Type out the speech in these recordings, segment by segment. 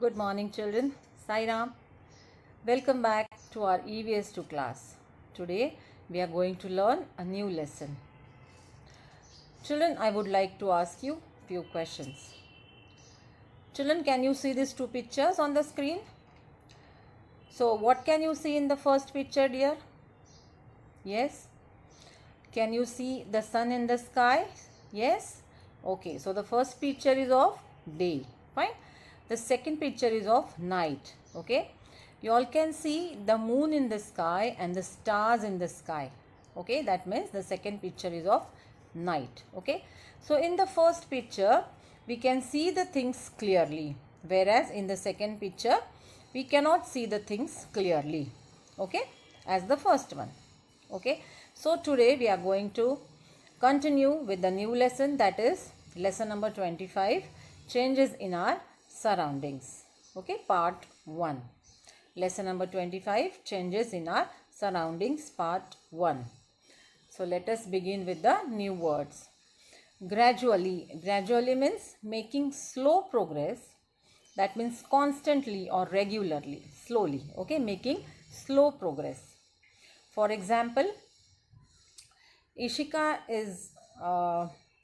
Good morning, children. Sai Ram. Welcome back to our EVS 2 class. Today we are going to learn a new lesson. Children, I would like to ask you few questions. Children, can you see these two pictures on the screen? So, what can you see in the first picture, dear? Yes? Can you see the sun in the sky? Yes? Okay, so the first picture is of day. Fine. The second picture is of night. Okay. You all can see the moon in the sky and the stars in the sky. Okay. That means the second picture is of night. Okay. So in the first picture, we can see the things clearly. Whereas in the second picture, we cannot see the things clearly. Okay. As the first one. Okay. So today we are going to continue with the new lesson, that is lesson number 25, changes in our surroundings. Okay, part 1. Lesson number 25, changes in our surroundings, part 1. So let us begin with the new words. Gradually. Gradually means making slow progress. That means constantly or regularly, slowly. Okay, making slow progress. For example, Ishika is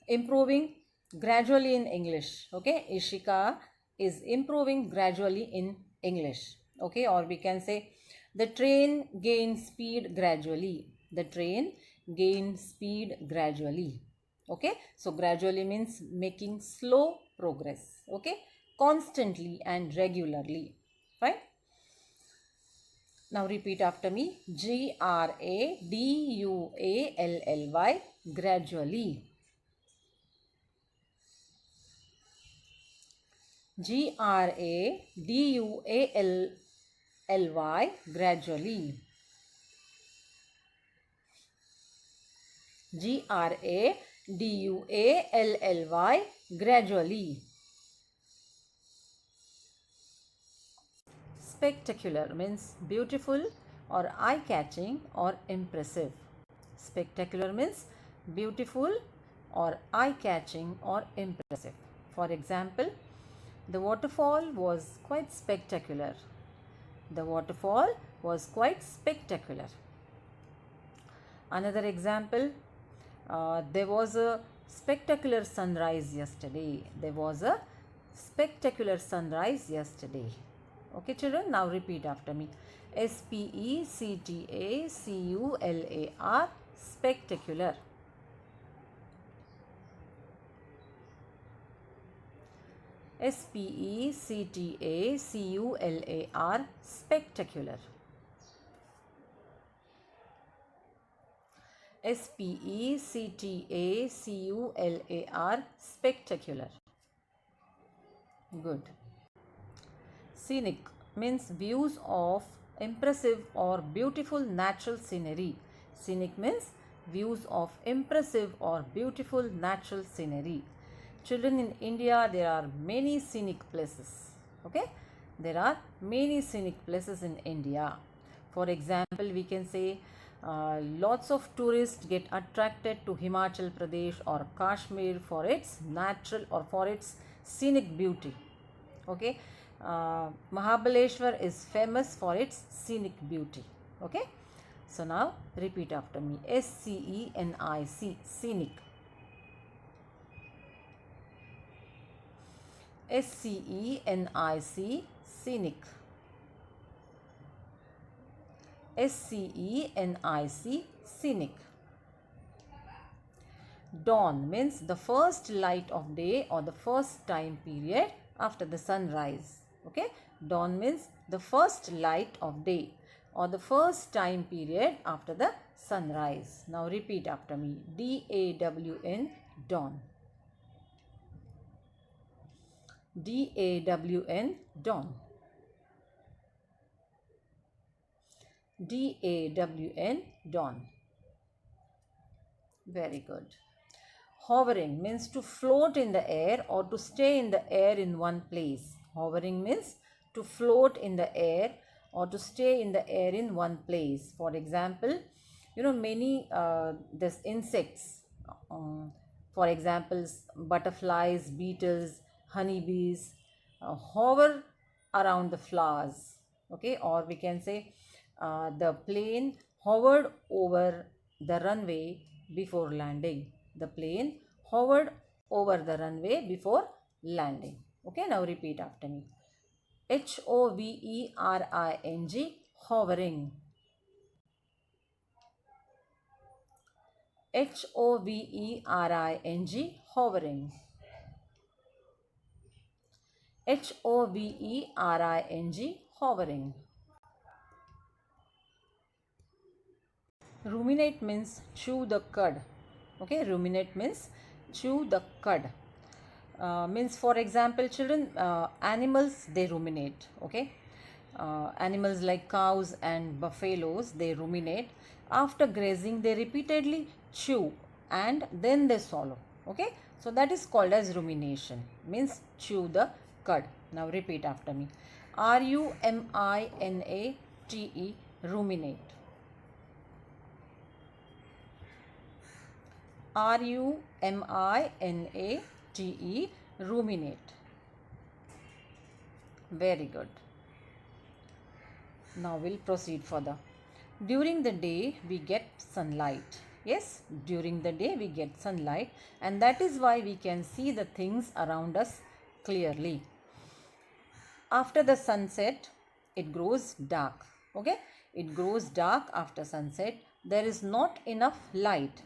improving gradually in English. Okay, Ishika is improving gradually in English. Okay, or we can say the train gains speed gradually. The train gains speed gradually. Okay, so gradually means making slow progress. Okay, constantly and regularly. Fine. Now repeat after me. Gradually. Gradually. Gradually. Gradually. Gradually. Spectacular means beautiful or eye-catching or impressive. Spectacular means beautiful or eye-catching or impressive. For example, the waterfall was quite spectacular. The waterfall was quite spectacular. Another example, there was a spectacular sunrise yesterday. There was a spectacular sunrise yesterday. Okay, children, now repeat after me. Spectacular. Spectacular. Spectacular. Spectacular. Spectacular. Spectacular. Good. Scenic means views of impressive or beautiful natural scenery. Scenic means views of impressive or beautiful natural scenery. Children, in India, there are many scenic places. Okay, there are many scenic places in India. For example, we can say lots of tourists get attracted to Himachal Pradesh or Kashmir for its natural or for its scenic beauty. Okay, Mahabaleshwar is famous for its scenic beauty. Okay, so now repeat after me. SCENIC, scenic. SCENIC, scenic. SCENIC, scenic. Dawn means the first light of day or the first time period after the sunrise. Okay, dawn means the first light of day or the first time period after the sunrise. Now repeat after me. DAWN, dawn. DAWN, dawn. DAWN, dawn. Very good. Hovering means to float in the air or to stay in the air in one place. Hovering means to float in the air or to stay in the air in one place. For example, many this insects, for example, butterflies, beetles, honeybees, hover around the flowers. Okay, or we can say the plane hovered over the runway before landing. The plane hovered over the runway before landing. Okay, now repeat after me. Hovering, hovering. Hovering, hovering. Hovering, hovering. Ruminate means chew the cud. Okay, ruminate means chew the cud. Means, for example, children, animals, they ruminate. Okay, animals like cows and buffaloes, they ruminate. After grazing, they repeatedly chew and then they swallow. Okay, so that is called as rumination, means chew the cud. Now repeat after me. Ruminate, ruminate. Ruminate, ruminate. Very good. Now we'll proceed further. During the day we get sunlight. Yes, during the day we get sunlight, and that is why we can see the things around us clearly. After the sunset, it grows dark. Okay, it grows dark after sunset. There is not enough light.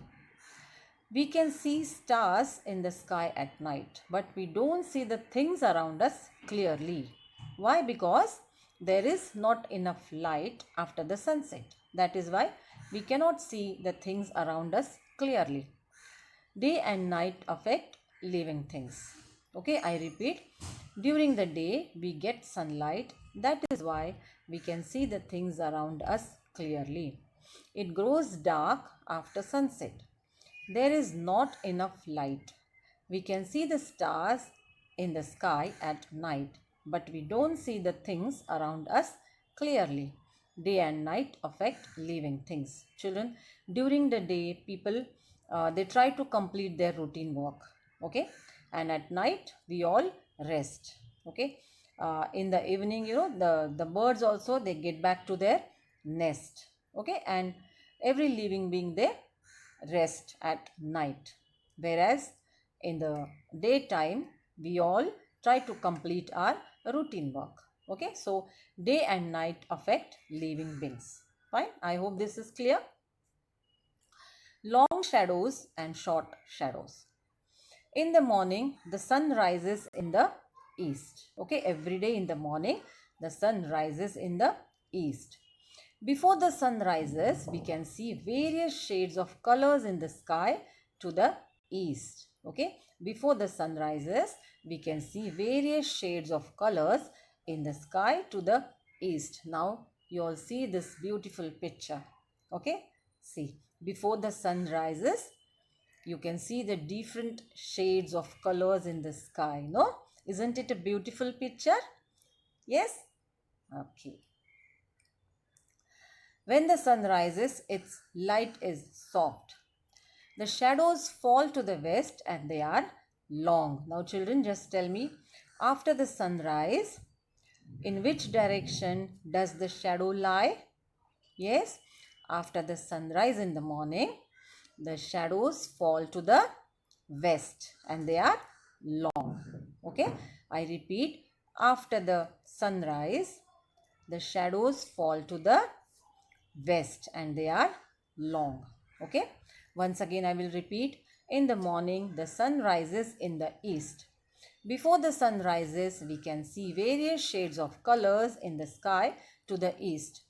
We can see stars in the sky at night, but we don't see the things around us clearly. Why? Because there is not enough light after the sunset. That is why we cannot see the things around us clearly. Day and night affect living things. Okay, I repeat. During the day, we get sunlight. That is why we can see the things around us clearly. It grows dark after sunset. There is not enough light. We can see the stars in the sky at night, but we don't see the things around us clearly. Day and night affect living things. Children, during the day, people they try to complete their routine work. Okay, and at night we all rest. Okay, in the evening, the birds also, they get back to their nest. Okay, and every living being, they rest at night, whereas in the daytime we all try to complete our routine work. Okay, so day and night affect living beings. Fine, I hope this is clear. Long shadows and short shadows. In the morning, the sun rises in the east. Okay, every day in the morning the sun rises in the east. Before the sun rises, we can see various shades of colors in the sky to the east. Okay, before the sun rises, we can see various shades of colors in the sky to the east. Now you all see this beautiful picture. Okay, see, before the sun rises, you can see the different shades of colors in the sky. No, isn't it a beautiful picture? Yes. Okay. When the sun rises, its light is soft. The shadows fall to the west and they are long. Now children, just tell me, after the sunrise, in which direction does the shadow lie? Yes, after the sunrise in the morning, the shadows fall to the west and they are long. Okay, I repeat, after the sunrise, the shadows fall to the west and they are long. Okay, once again I will repeat. In the morning, the sun rises in the east. Before the sun rises, we can see various shades of colors in the sky to the east.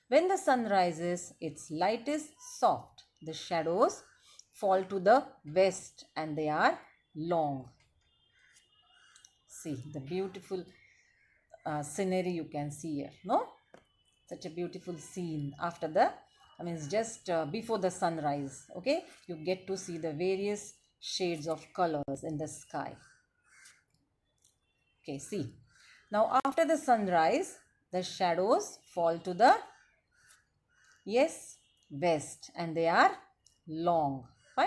When the sun rises, its light is soft. The shadows fall to the west and they are long. See the beautiful scenery you can see here. No, such a beautiful scene after the, just before the sunrise. Okay, you get to see the various shades of colors in the sky. Okay, see, now after the sunrise, the shadows fall to the, yes, west and they are long. Fine,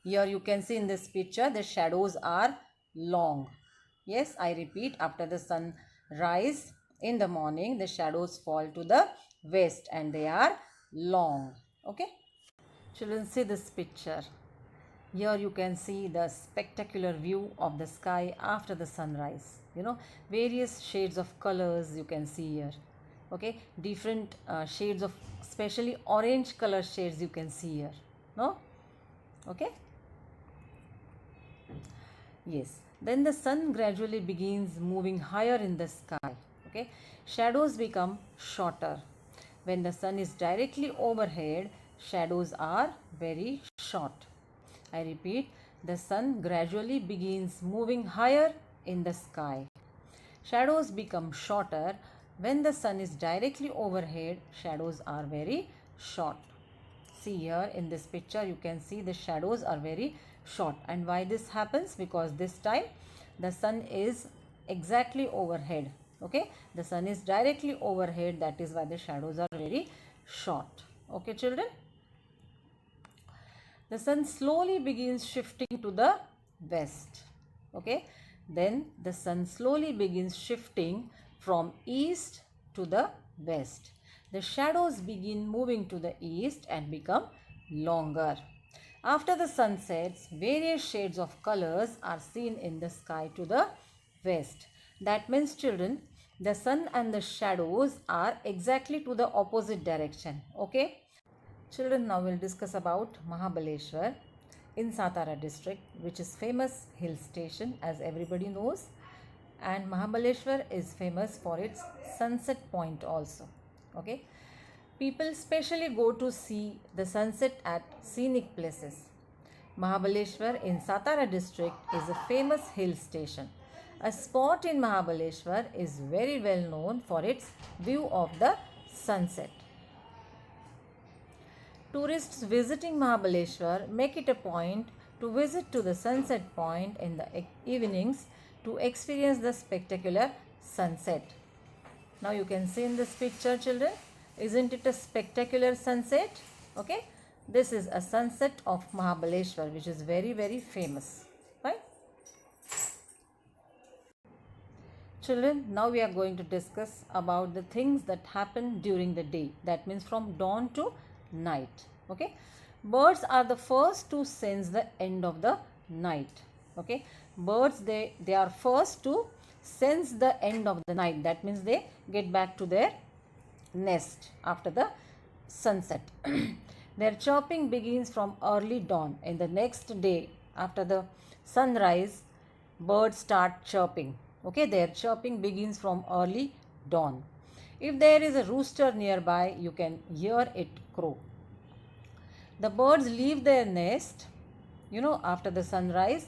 here you can see in this picture the shadows are long. Yes, I repeat, after the sun rise in the morning, the shadows fall to the west and they are long. Okay. Children, see this picture. Here you can see the spectacular view of the sky after the sunrise. Various shades of colors you can see here. Okay, different shades of, especially orange color shades you can see here. No? Okay. Yes. Then the sun gradually begins moving higher in the sky. Okay. Shadows become shorter. When the sun is directly overhead, shadows are very short. I repeat, the sun gradually begins moving higher in the sky. Shadows become shorter. When the sun is directly overhead, shadows are very short. See here in this picture, you can see the shadows are very short. And why this happens? Because this time the sun is exactly overhead. Okay, the sun is directly overhead. That is why the shadows are very short. Okay, children. The sun slowly begins shifting to the west. Okay, then the sun slowly begins shifting from east to the west. The shadows begin moving to the east and become longer. After the sun sets, various shades of colors are seen in the sky to the west. That means, children, the sun and the shadows are exactly to the opposite direction. Okay. Children, now we'll discuss about Mahabaleshwar in Satara district, which is famous hill station as everybody knows. And Mahabaleshwar is famous for its sunset point also. Okay. People specially go to see the sunset at scenic places. Mahabaleshwar in Satara district is a famous hill station. A spot in Mahabaleshwar is very well known for its view of the sunset. Tourists visiting Mahabaleshwar make it a point to visit to the sunset point in the evenings to experience the spectacular sunset. Now you can see in this picture, children, isn't it a spectacular sunset? Okay, this is a sunset of Mahabaleshwar, which is very, very famous, right? Children, now we are going to discuss about the things that happen during the day. That means from dawn to night. Okay, birds are the first to sense the end of the night. Okay, birds they are first to sense the end of the night. That means they get back to their nest after the sunset. Their chirping begins from early dawn. In the next day after the sunrise, birds start chirping. Okay, their chirping begins from early dawn. If there is a rooster nearby, you can hear it crow. The birds leave their nest, after the sunrise.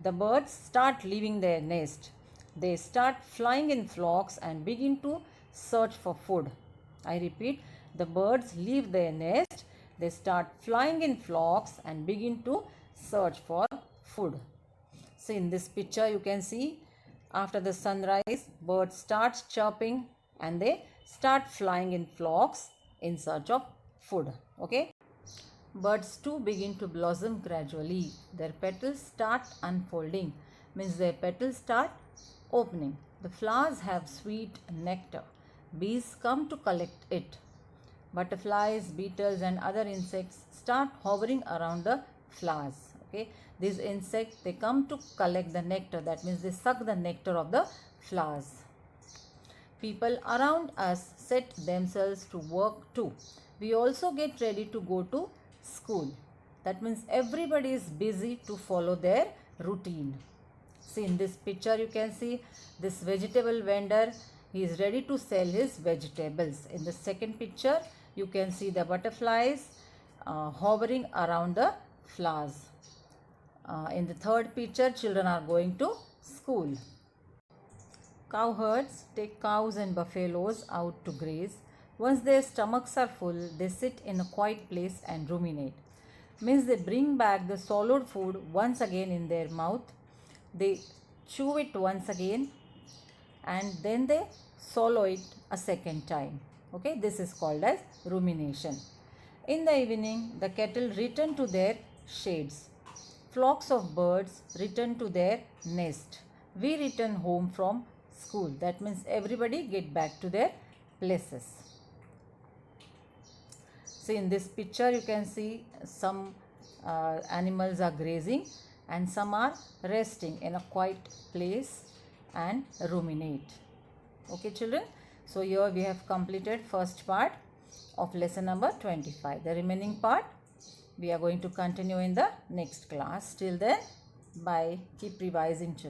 The birds start leaving their nest. They start flying in flocks and begin to search for food. I repeat, the birds leave their nest. They start flying in flocks and begin to search for food. So in this picture you can see after the sunrise, birds start chirping and they start flying in flocks in search of food. Okay. Buds too begin to blossom gradually. Their petals start unfolding, means their petals start opening. The flowers have sweet nectar. Bees come to collect it. Butterflies, beetles and other insects start hovering around the flowers. Okay, these insects, they come to collect the nectar. That means they suck the nectar of the flowers. People around us set themselves to work too. We also get ready to go to school. That means everybody is busy to follow their routine. See in this picture you can see this vegetable vendor. He is ready to sell his vegetables. In the second picture you can see the butterflies hovering around the flowers. In the third picture, children are going to school. Cowherds take cows and buffaloes out to graze. Once their stomachs are full, they sit in a quiet place and ruminate. Means they bring back the swallowed food once again in their mouth. They chew it once again and then they swallow it a second time. Okay, this is called as rumination. In the evening, the cattle return to their shades. Flocks of birds return to their nest. We return home from school. That means everybody get back to their places. So in this picture you can see some animals are grazing and some are resting in a quiet place and ruminate. Okay children, so here we have completed first part of lesson number 25. The remaining part we are going to continue in the next class. Till then, bye. Keep revising children.